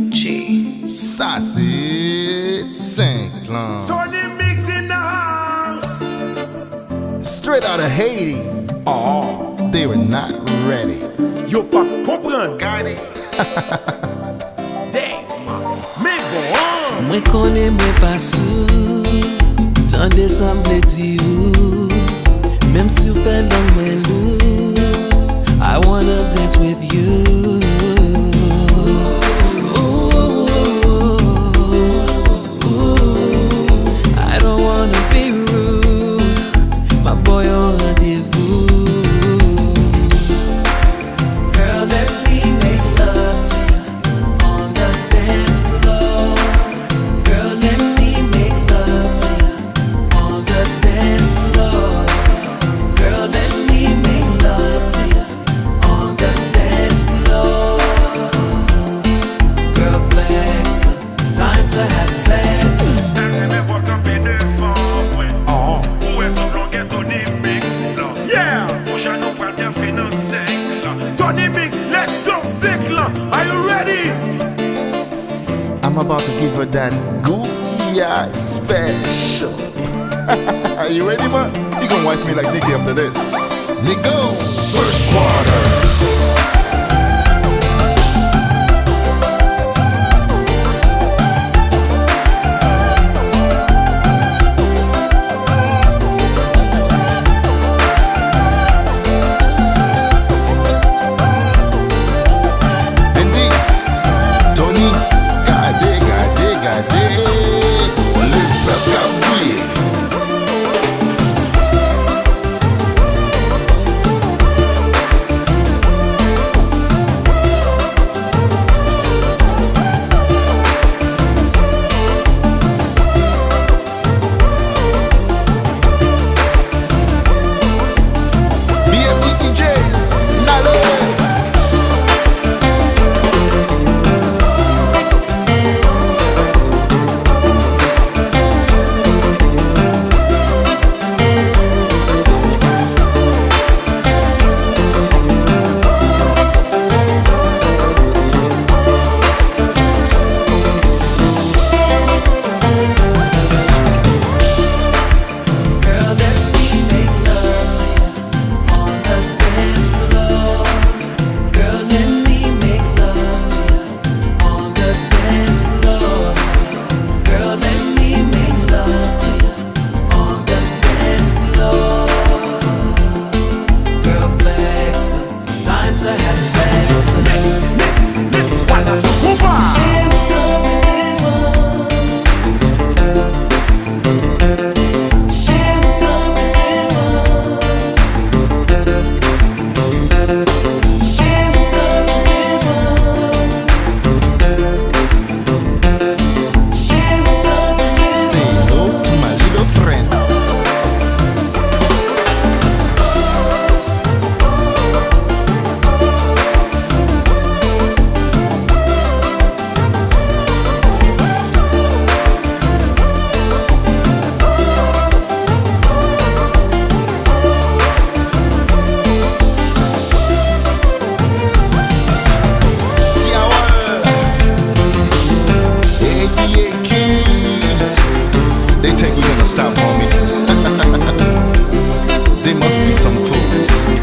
BMG. Ça c'est Saint-Clan. Tony Mix in the house. Straight out of Haiti. Oh, they were not ready. Yo pas comprendre. Damn. Mais bon. Mwen konen mwen pa sou, tande sa mwen di ou, mem si ou fè long mwen lou, I wanna dance with you. I don't wanna be rude, my boy on rendez-vous. Girl, let me make love to you on the dance floor. Girl, let me make love to you on the dance floor. Girl, let me make love to you on the dance floor. Girl, flex, time to have sex. Yeah. Tony Mix, let's go Saint-Clan. Are you ready? I'm about to give her that Gouillard special. Are you ready, man? You gonna wife me like Nicky after this. Nico, first quarter. They think we're gonna stop, homie. They must be some fools.